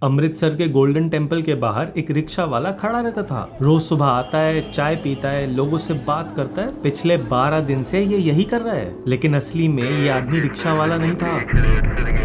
अमृतसर के golden temple के बाहर एक रिक्शा वाला खड़ा रहता था। रोज सुबह आता है, चाय पीता है, लोगों से बात करता है। पिछले 12 दिन से ये यही कर रहा है, लेकिन असली में ये आदमी रिक्शा वाला नहीं था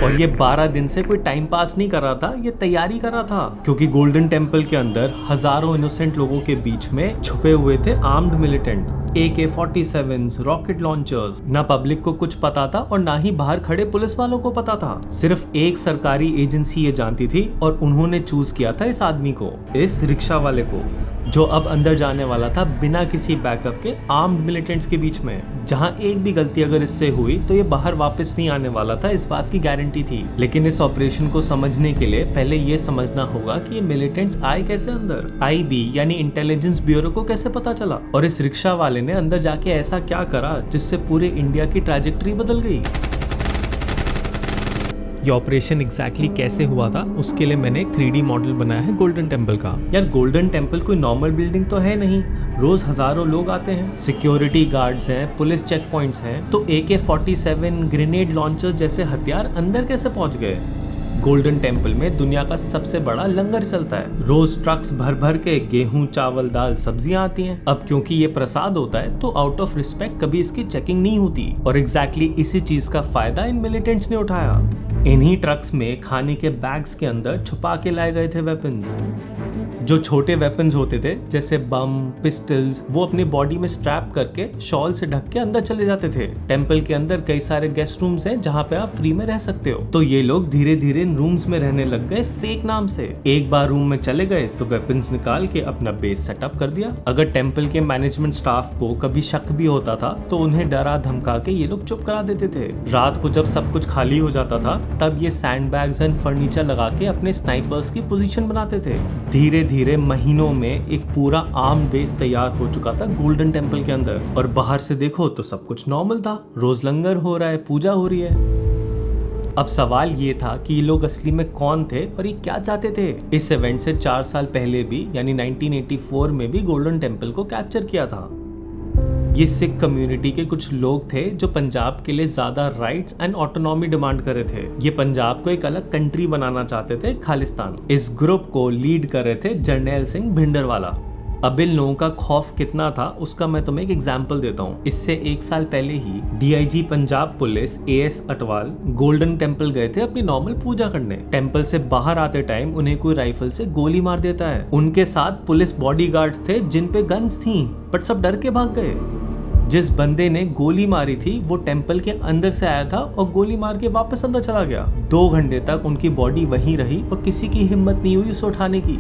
और ये 12 दिन से कोई टाइम पास नहीं कर रहा था, ये तैयारी कर रहा था। क्योंकि गोल्डन टेम्पल के अंदर हजारों इनोसेंट लोगों के बीच में छुपे हुए थे armed militant, AK-47, rocket launchers. ना पब्लिक को कुछ पता था और ना ही बाहर खड़े पुलिस वालों को पता था। सिर्फ एक सरकारी एजेंसी ये जानती थी और उन्होंने चूज किया था इस आदमी को, इस रिक्शा वाले को, जो अब अंदर जाने वाला था बिना किसी बैकअप के आर्म्ड मिलिटेंट्स के बीच में। जहां एक भी गलती अगर इससे हुई तो ये बाहर वापस नहीं आने वाला था, इस बात की गारंटी थी। लेकिन इस ऑपरेशन को समझने के लिए पहले ये समझना होगा कि ये मिलिटेंट्स आए कैसे अंदर, IB यानी इंटेलिजेंस ब्यूरो को कैसे पता चला, और इस रिक्शा वाले ने अंदर जाके ऐसा क्या करा जिससे पूरे इंडिया की ट्रैजेक्टरी बदल गई। ये ऑपरेशन एग्जैक्टली कैसे हुआ था उसके लिए मैंने एक 3D मॉडल बनाया है गोल्डन टेम्पल का। यार गोल्डन टेम्पल कोई नॉर्मल बिल्डिंग तो है नहीं, रोज हजारों लोग आते हैं, सिक्योरिटी गार्ड्स हैं, पुलिस चेक पॉइंट्स हैं, तो AK-47, ग्रेनेड लॉन्चर जैसे हथियार अंदर कैसे पहुंच गए। गोल्डन टेम्पल में दुनिया का सबसे बड़ा लंगर चलता है, रोज ट्रक्स भर भर के गेहूं, चावल, दाल, सब्जियां आती हैं। अब क्योंकि ये प्रसाद होता है तो आउट ऑफ रिस्पेक्ट कभी इसकी चेकिंग नहीं होती, और एग्जैक्टली इसी चीज का फायदा इन मिलिटेंट्स ने उठाया। इन्हीं ट्रक्स में खाने के बैग्स के अंदर छुपा के लाए गए थे वेपन्स। जो छोटे वेपन्स होते थे जैसे बम, पिस्टल्स, वो अपनी बॉडी में स्ट्रैप करके शॉल से ढक के अंदर चले जाते थे। टेम्पल के अंदर कई सारे गेस्ट रूम्स हैं जहाँ पे आप फ्री में रह सकते हो, तो ये लोग धीरे धीरे इन रूम्स में रहने लग गए फेक नाम से। एक बार रूम में चले गए तो वेपन्स निकाल के अपना बेस सेटअप कर दिया। अगर टेम्पल के मैनेजमेंट स्टाफ को कभी शक भी होता था तो उन्हें डरा धमका के ये लोग चुप करा देते थे। रात को जब सब कुछ खाली हो जाता था तब ये सैंड बैग्स एंड फर्नीचर लगा के अपने स्नाइपर्स की पोजीशन बनाते थे। धीरे धीरे महीनों में एक पूरा आर्म बेस तैयार हो चुका था गोल्डन टेम्पल के अंदर, और बाहर से देखो तो सब कुछ नॉर्मल था, रोज लंगर हो रहा है, पूजा हो रही है। अब सवाल ये था कि ये लोग असली में कौन थे और ये क्या चाहते थे। इस इवेंट से 4 साल पहले भी यानी 1984 में भी गोल्डन टेम्पल को कैप्चर किया था। ये सिख कम्युनिटी के कुछ लोग थे जो पंजाब के लिए ज्यादा राइट्स एंड ऑटोनॉमी डिमांड कर रहे थे। ये पंजाब को एक अलग कंट्री बनाना चाहते थे, खालिस्तान। इस ग्रुप को लीड कर रहे थे जर्नैल सिंह भिंडरवाला। अब इन लोगों का खौफ कितना था उसका मैं तुम्हें एक एग्जाम्पल देता हूँ। इससे 1 साल पहले ही DIG Punjab police AS Atwal golden temple गए थे अपनी नॉर्मल पूजा करने। टेम्पल से बाहर आते टाइम उन्हें कोई राइफल से गोली मार देता है। उनके साथ पुलिस बॉडीगार्ड्स थे जिन पे गन्स थी, बट सब डर के भाग गए। जिस बंदे ने गोली मारी थी वो टेम्पल के अंदर से आया था और गोली मार के वापस अंदर चला गया। 2 घंटे तक उनकी बॉडी वहीं रही और किसी की हिम्मत नहीं हुई उसे उठाने की।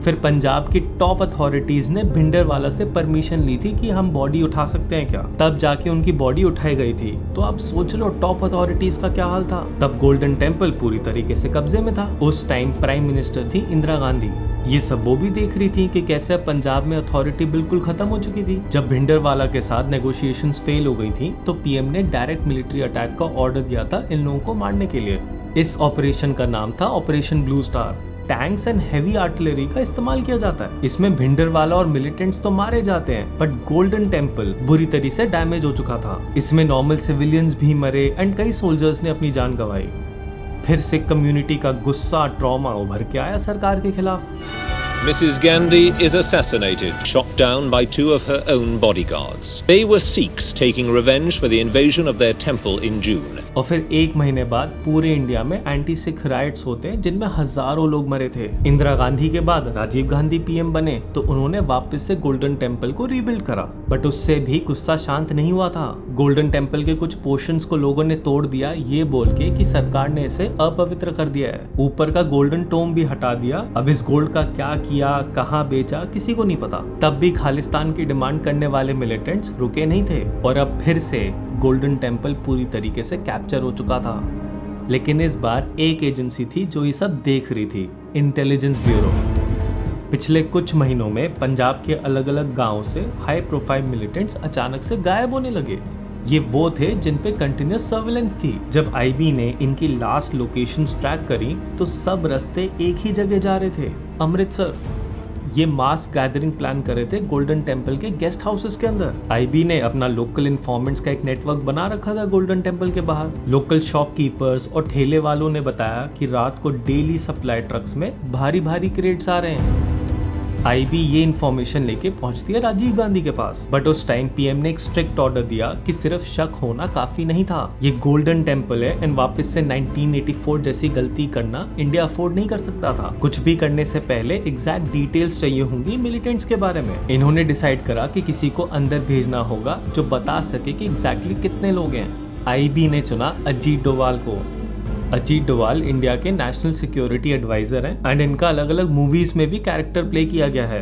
फिर पंजाब की टॉप अथॉरिटीज ने भिंडरवाला से परमिशन ली थी कि हम बॉडी उठा सकते हैं क्या, तब जाके उनकी बॉडी उठाई गई थी। तो आप सोच लो टॉप अथॉरिटीज का क्या हाल था। तब गोल्डन टेम्पल पूरी तरीके से कब्जे में था। उस टाइम प्राइम मिनिस्टर थी इंदिरा गांधी। ये सब वो भी देख रही थी कि कैसे पंजाब में अथॉरिटी बिल्कुल खत्म हो चुकी थी। जब भिंडरवाला के साथ नेगोशिएशंस फेल हो गई थी तो PM ने डायरेक्ट मिलिट्री अटैक का ऑर्डर दिया था इन लोगों को मारने के लिए। इस ऑपरेशन का नाम था operation blue star. Tanks and heavy artillery का इस्तेमाल किया जाता है। इसमें भिंडरवाला और मिलिटेंट्स तो मारे जाते हैं, बट गोल्डन टेम्पल बुरी तरह से डैमेज हो चुका था। इसमें नॉर्मल सिविलियंस भी मरे एंड कई सोल्जर्स ने अपनी जान गंवाई। फिर सिख कम्युनिटी का गुस्सा, ट्रॉमा उभर के आया सरकार के खिलाफ। Mrs. Gandhi is assassinated, shot down by 2 of her own bodyguards. They were Sikhs taking revenge for the invasion of their temple in June. और फिर 1 महीने बाद पूरे इंडिया में एंटी सिख राइट्स होते हैं जिनमें हजारों लोग मरे थे। इंदिरा गांधी के बाद राजीव गांधी PM बने तो उन्होंने वापस से गोल्डन टेम्पल को रीबिल्ड करा, बट उससे भी गुस्सा शांत नहीं हुआ था। गोल्डन टेम्पल के कुछ पोर्शंस को लोगों ने तोड़ दिया ये बोल के कि सरकार ने इसे अपवित्र कर दिया है। ऊपर का गोल्डन टोम भी हटा दिया। अब इस गोल्ड का क्या किया, कहाँ बेचा, किसी को नहीं पता। तब भी खालिस्तान की डिमांड करने वाले मिलिटेंट्स रुके नहीं थे और अब फिर से गोल्डन टेम्पल पूरी तरीके से कैप्चर हो चुका था। लेकिन इस बार एक एजेंसी थी जो ये सब देख रही थी, इंटेलिजेंस ब्यूरो। पिछले कुछ महीनों में पंजाब के अलग अलग गांवों से हाई प्रोफाइल मिलिटेंट्स अचानक से गायब होने लगे। ये वो थे जिन पे कंटिन्यूस सर्विलेंस थी। जब IB ने इनकी लास्ट लोकेशंस ट्रैक करी तो सब रास्ते एक ही जगह जा रहे थे, अमृतसर। ये मास गैदरिंग प्लान कर रहे थे गोल्डन टेम्पल के गेस्ट हाउसेस के अंदर। आईबी ने अपना लोकल इन्फॉर्मेंट्स का एक नेटवर्क बना रखा था गोल्डन टेम्पल के बाहर। लोकल शॉपकीपर्स और ठेले वालों ने बताया कि रात को डेली सप्लाई ट्रक्स में भारी भारी क्रेट्स आ रहे हैं। आईबी ये इन्फॉर्मेशन लेके पहुंचती है राजीव गांधी के पास, बट उस टाइम पीएम ने एक स्ट्रिक्ट ऑर्डर दिया कि सिर्फ शक होना काफी नहीं था। ये गोल्डन टेम्पल है एंड वापस से 1984 जैसी गलती करना इंडिया अफोर्ड नहीं कर सकता था। कुछ भी करने से पहले एग्जैक्ट डिटेल्स चाहिए होंगी मिलिटेंट्स के बारे में। इन्होंने डिसाइड करा कि किसी को अंदर भेजना होगा जो बता सके कि एग्जैक्टली कितने लोग हैं। आईबी ने चुना अजीत डोवाल को। अजीत डोवाल इंडिया के नेशनल सिक्योरिटी एडवाइजर हैं एंड इनका अलग अलग मूवीज में भी कैरेक्टर प्ले किया गया है।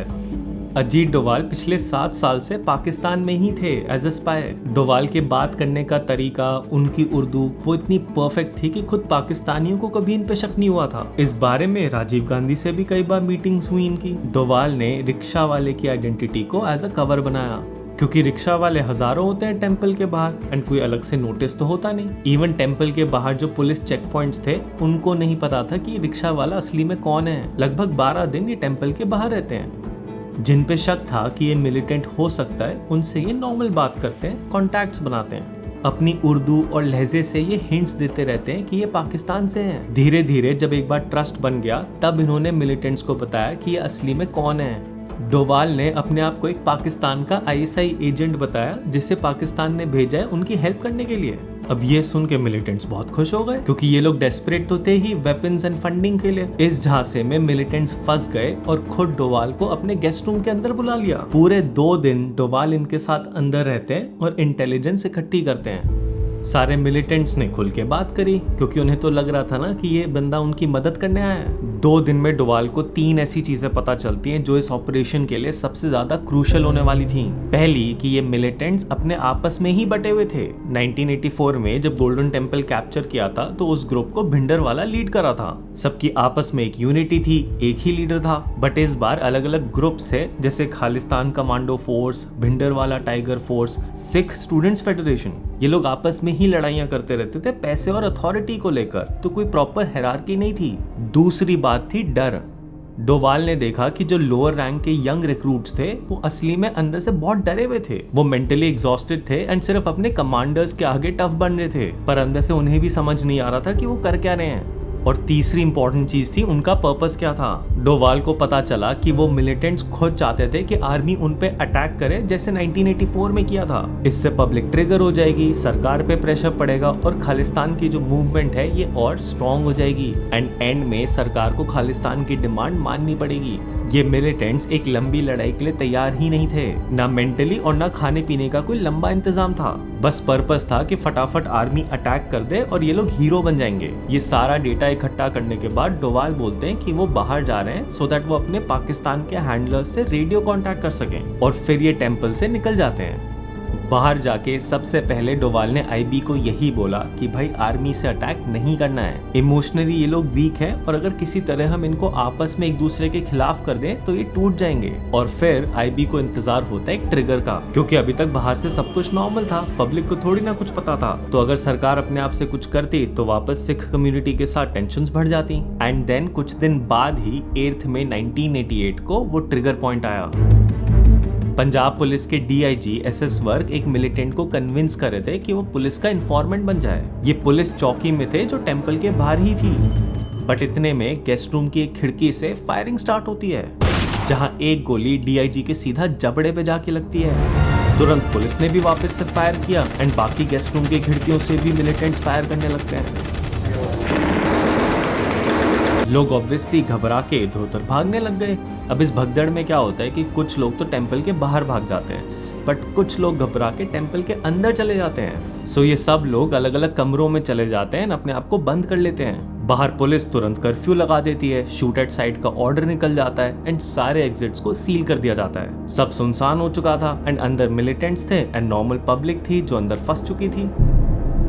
अजीत डोवाल पिछले 7 साल से पाकिस्तान में ही थे एज अ स्पाई। डोवाल के बात करने का तरीका, उनकी उर्दू वो इतनी परफेक्ट थी कि खुद पाकिस्तानियों को कभी इन पे शक नहीं हुआ था। इस बारे में राजीव गांधी से भी कई बार मीटिंग्स हुई इनकी। डोवाल ने रिक्शा वाले की आइडेंटिटी को एज अ कवर बनाया, क्योंकि रिक्शा वाले हजारों होते हैं टेम्पल के बाहर एंड कोई अलग से नोटिस तो होता नहीं। इवन टेम्पल के बाहर जो पुलिस चेक पॉइंट्स थे उनको नहीं पता था कि रिक्शा वाला असली में कौन है। लगभग 12 दिन ये टेम्पल के बाहर रहते हैं। जिन पे शक था कि ये मिलिटेंट हो सकता है उनसे ये नॉर्मल बात करते हैं, कॉन्टैक्ट्स बनाते हैं। अपनी उर्दू और लहजे से ये हिंट्स देते रहते हैं कि ये पाकिस्तान से हैं। धीरे धीरे जब एक बार ट्रस्ट बन गया तब इन्होंने मिलिटेंट्स को बताया कि ये असली में कौन है। डोवाल ने अपने आप को एक पाकिस्तान का आईएसआई एजेंट बताया जिसे पाकिस्तान ने भेजा है उनकी हेल्प करने के लिए। अब ये सुन के मिलिटेंट्स बहुत खुश हो गए, क्योंकि ये लोग डेस्परेट तो थे ही वेपन्स एंड फंडिंग के लिए। इस झांसे में मिलिटेंट्स फंस गए और खुद डोवाल को अपने गेस्ट रूम के अंदर बुला लिया। पूरे 2 दिन डोवाल इनके साथ अंदर रहते हैं और इंटेलिजेंस इकट्ठी करते हैं। सारे मिलिटेंट्स ने खुल के बात करी, क्योंकि उन्हें तो लग रहा था ना कि ये बंदा उनकी मदद करने आया है। 2 दिन में डोवाल को 3 ऐसी चीजें पता चलती हैं जो इस ऑपरेशन के लिए सबसे ज्यादा क्रूशल होने वाली थी। पहली कि ये मिलिटेंट्स अपने आपस में ही बटे हुए थे। 1984 में जब गोल्डन टेम्पल कैप्चर किया था तो उस ग्रुप को भिंडरवाला लीड करा था। सबकी आपस में एक यूनिटी थी, एक ही लीडर था। बट इस बार अलग अलग ग्रुप्स थे, जैसे Khalistan commando force, Bhindranwale tiger force, Sikh students federation. ये लोग आपस में ही लड़ाइयां करते रहते थे पैसे और अथॉरिटी को लेकर, तो कोई प्रॉपर हायरार्की नहीं थी। दूसरी बात थी डर। डोवाल ने देखा कि जो लोअर रैंक के यंग रिक्रूट्स थे वो असली में अंदर से बहुत डरे हुए थे। वो मेंटली एग्जॉस्टेड थे एंड सिर्फ अपने कमांडर्स के आगे टफ बन रहे थे, पर अंदर से उन्हें भी समझ नहीं आ रहा था कि वो कर क्या रहे हैं। और तीसरी इंपॉर्टेंट चीज थी उनका पर्पस क्या था। डोवाल को पता चला कि वो मिलिटेंट्स खुद चाहते थे कि आर्मी उन पे अटैक करे जैसे 1984 में किया था। इससे पब्लिक ट्रिगर हो जाएगी, सरकार पे प्रेशर पड़ेगा और खालिस्तान की जो मूवमेंट है ये और स्ट्रॉन्ग हो जाएगी एंड में सरकार को खालिस्तान की डिमांड माननी पड़ेगी। ये मिलिटेंट्स एक लंबी लड़ाई के लिए तैयार ही नहीं थे, ना मेंटली और ना खाने पीने का कोई लंबा इंतजाम था। बस पर्पस था कि फटाफट आर्मी अटैक कर दे और ये लोग हीरो बन जाएंगे। ये सारा डेटा इकट्ठा करने के बाद डोवाल बोलते हैं कि वो बाहर जा रहे हैं सो दैट वो अपने पाकिस्तान के हैंडलर्स से रेडियो कांटेक्ट कर सकें, और फिर ये टेम्पल से निकल जाते हैं। बाहर जाके सबसे पहले डोवाल ने आईबी को यही बोला कि भाई आर्मी से अटैक नहीं करना है। इमोशनली ये लोग वीक हैं और अगर किसी तरह हम इनको आपस में एक दूसरे के खिलाफ कर दें तो ये टूट जाएंगे। और फिर आईबी को इंतजार होता है एक ट्रिगर का, क्योंकि अभी तक बाहर से सब कुछ नॉर्मल था, पब्लिक को थोड़ी ना कुछ पता था। तो अगर सरकार अपने आप से कुछ करती तो वापस सिख कम्युनिटी के साथ टेंशंस बढ़ जाती। एंड देन कुछ दिन बाद ही 8 मई 1988 को वो ट्रिगर पॉइंट आया। पंजाब पुलिस के डीआईजी एसएस वर्क एक मिलिटेंट को कन्विंस कर रहे थे कि वो पुलिस का इन्फॉर्मेंट बन जाए। ये पुलिस चौकी में थे जो टेम्पल के बाहर ही थी। बट इतने में गेस्ट रूम की एक खिड़की से फायरिंग स्टार्ट होती है, जहां एक गोली डीआईजी के सीधा जबड़े पे जाके लगती है। तुरंत पुलिस ने भी वापस से फायर किया एंड बाकी गेस्ट रूम की खिड़कियों से भी मिलिटेंट्स फायर करने लगते हैं। लोग ऑब्वियसली घबरा के इधर उधर भागने लग गए। अब इस भगदड़ में क्या होता है कि कुछ लोग तो टेम्पल के बाहर भाग जाते हैं, बट कुछ लोग घबरा के टेम्पल के अंदर चले जाते हैं। सो ये सब लोग अलग अलग कमरों में चले जाते हैं, अपने आप को बंद कर लेते हैं। बाहर पुलिस तुरंत कर्फ्यू लगा देती है, शूट एट साइट का ऑर्डर निकल जाता है एंड सारे एग्जिट्स को सील कर दिया जाता है। सब सुनसान हो चुका था एंड अंदर मिलिटेंट्स थे एंड नॉर्मल पब्लिक थी जो अंदर फंस चुकी थी।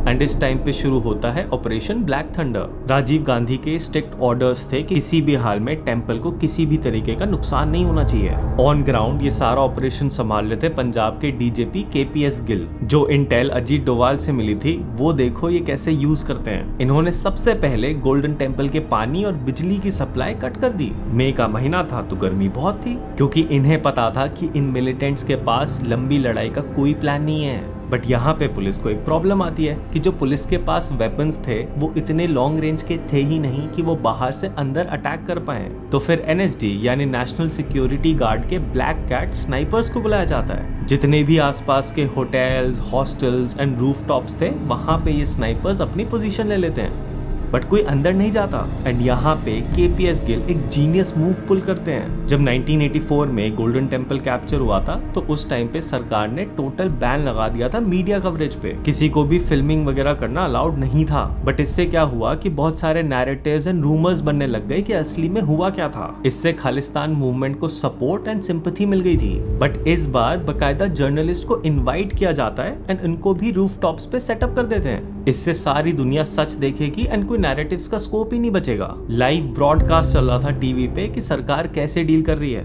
एंड इस टाइम पे शुरू होता है operation black thunder. Rajiv Gandhi के स्ट्रिक्ट ऑर्डर्स थे कि किसी भी हाल में टेम्पल को किसी भी तरीके का नुकसान नहीं होना चाहिए। ऑन ग्राउंड ये सारा ऑपरेशन संभाल रहे थे पंजाब के डीजीपी केपीएस गिल। जो इंटेल अजीत डोवाल से मिली थी वो देखो ये कैसे यूज करते हैं। इन्होंने सबसे पहले गोल्डन टेम्पल के पानी और बिजली की सप्लाई कट कर दी। मई का महीना था तो गर्मी बहुत थी, क्योंकि इन्हें पता था कि इन मिलिटेंट्स के पास लंबी लड़ाई का कोई प्लान नहीं है। बट यहाँ पे पुलिस को एक प्रॉब्लम आती है कि जो पुलिस के पास वेपन्स थे वो इतने लॉन्ग रेंज के थे ही नहीं कि वो बाहर से अंदर अटैक कर पाए। तो फिर एनएसडी यानी नेशनल सिक्योरिटी गार्ड के ब्लैक कैट स्नाइपर्स को बुलाया जाता है। जितने भी आसपास के होटल्स, हॉस्टल्स एंड रूफटॉप्स थे वहां पे ये स्नाइपर्स अपनी पोजीशन ले लेते हैं, बट कोई अंदर नहीं जाता। एंड यहाँ पे केपीएस गिल एक जीनियस मूव पुल करते हैं। जब 1984 में गोल्डन टेम्पल कैप्चर हुआ था तो उस टाइम पे सरकार ने टोटल बैन लगा दिया था मीडिया कवरेज पे। किसी को भी फिल्मिंग वगैरह करना अलाउड नहीं था। बट इससे क्या हुआ कि बहुत सारे नैरेटिव्स एंड रूमर्स बनने लग गए कि असली में हुआ क्या था। इससे खालिस्तान मूवमेंट को सपोर्ट एंड सिंपैथी मिल गई थी। बट इस बार बकायदा जर्नलिस्ट को इन्वाइट किया जाता है एंड इनको भी रूफ टॉप्स पे सेटअप कर देते हैं। इससे सारी दुनिया सच देखेगी एंड कोई नैरेटिव्स का स्कोप ही नहीं बचेगा। लाइव ब्रॉडकास्ट चल रहा था टीवी पे कि सरकार कैसे डील कर रही है,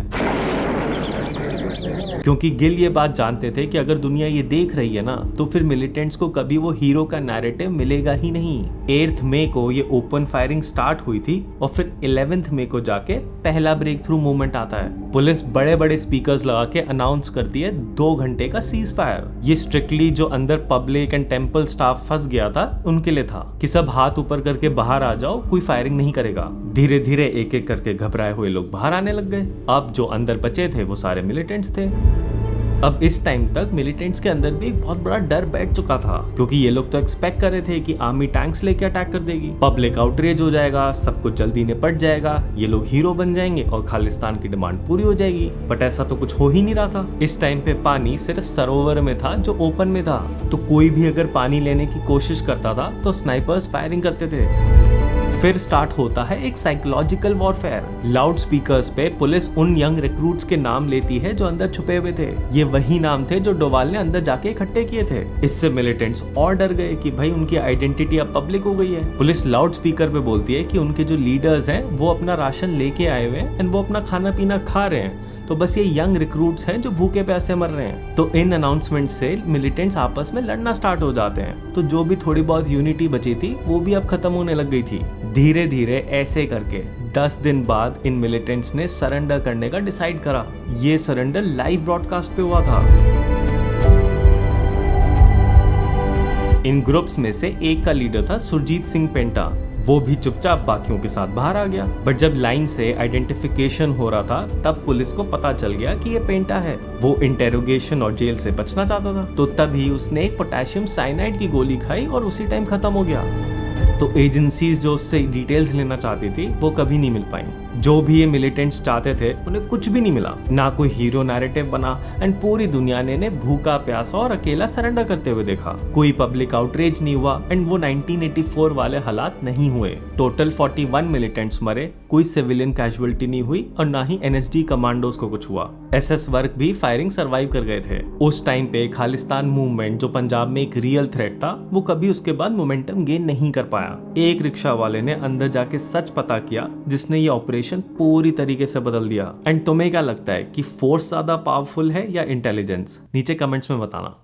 क्योंकि गिल ये बात जानते थे कि अगर दुनिया ये देख रही है ना तो फिर मिलिटेंट्स को कभी वो हीरो का नैरेटिव मिलेगा ही नहीं। 8 मई को ये ओपन फायरिंग स्टार्ट हुई थी और फिर 11 मई को जाके पहला ब्रेक थ्रू मूवमेंट आता है। पुलिस बड़े बड़े स्पीकर्स लगा के अनाउंस करती है 2 घंटे का सीज फायर। ये स्ट्रिक्टली जो अंदर पब्लिक एंड टेम्पल स्टाफ फंस गया था उनके लिए था कि सब हाथ ऊपर करके बाहर आ जाओ, कोई फायरिंग नहीं करेगा। धीरे धीरे एक एक करके घबराए हुए लोग बाहर आने लग गए। अब जो अंदर बचे थे वो सारे मिलिटेंट्स थे। अब इस टाइम तक मिलिटेंट्स के अंदर भी एक बहुत बड़ा डर बैठ चुका था, क्योंकि ये लोग तो एक्सपेक्ट कर रहे थे कि आर्मी टैंक्स लेके अटैक कर देगी, पब्लिक आउटरीच हो जाएगा, सब कुछ जल्दी निपट जाएगा, ये लोग हीरो बन जाएंगे और खालिस्तान की डिमांड पूरी हो जाएगी। बट ऐसा तो कुछ हो ही नहीं रहा था। इस टाइम पे पानी सिर्फ सरोवर में था जो ओपन में था, तो कोई भी अगर पानी लेने की कोशिश करता था तो स्नाइपर्स फायरिंग करते थे। फिर स्टार्ट होता है एक साइकोलॉजिकल वॉरफेयर। लाउड स्पीकर्स पे पुलिस उन यंग रिक्रूट्स के नाम लेती है जो अंदर छुपे हुए थे। ये वही नाम थे जो डोवाल ने अंदर जाके इकट्ठे किए थे। इससे मिलिटेंट्स और डर गए कि भाई उनकी आइडेंटिटी अब पब्लिक हो गई है। पुलिस लाउड स्पीकर पे बोलती है कि उनके जो लीडर्स हैं वो अपना राशन लेके आए हुए हैं एंड वो अपना खाना पीना खा रहे हैं, तो बस ये यंग रिक्रूट्स हैं जो भूखे प्यासे मर रहे हैं। तो इन अनाउंसमेंट से मिलिटेंट्स आपस में लड़ना स्टार्ट हो जाते हैं। तो जो भी थोड़ी बहुत यूनिटी बची थी वो भी अब खत्म होने लग गई थी। धीरे धीरे ऐसे करके 10 दिन बाद इन मिलिटेंट्स ने सरेंडर करने का डिसाइड करा। ये सरेंडर लाइव ब्रॉडकास्ट पे हुआ था। इन ग्रुप्स में से एक का लीडर था सुरजीत सिंह पेंटा। वो भी चुपचाप बाकियों के साथ बाहर आ गया। बट जब लाइन से आइडेंटिफिकेशन हो रहा था तब पुलिस को पता चल गया कि ये पेंटा है। वो इंटेरोगेशन और जेल से बचना चाहता था, तो तभी उसने एक पोटेशियम साइनाइड की गोली खाई और उसी टाइम खत्म हो गया। तो एजेंसीज जो उससे डिटेल्स लेना चाहती थी वो कभी नहीं मिल पाई। जो भी ये मिलिटेंट्स चाहते थे उन्हें कुछ भी नहीं मिला, ना कोई हीरो नैरेटिव बना एंड पूरी दुनिया ने भूखा प्यासा और अकेला सरेंडर करते हुए देखा। कोई पब्लिक आउटरीच नहीं हुआ एंड वो 1984 वाले हालात नहीं हुए। टोटल 41 मिलिटेंट्स मरे, कोई सिविलियन कैजुअलिटी नहीं हुई और ना ही एनएसडी कमांडोज को कुछ हुआ। एसएस वर्क भी फायरिंग सरवाइव कर गए थे। उस टाइम पे खालिस्तान मूवमेंट जो पंजाब में एक रियल थ्रेट था वो कभी उसके बाद मोमेंटम गेन नहीं कर पाया। एक रिक्शा वाले ने अंदर जाके सच पता किया जिसने ये ऑपरेशन पूरी तरीके से बदल दिया। एंड तुम्हें क्या लगता है कि फोर्स ज्यादा पावरफुल है या इंटेलिजेंस? नीचे कमेंट्स में बताना।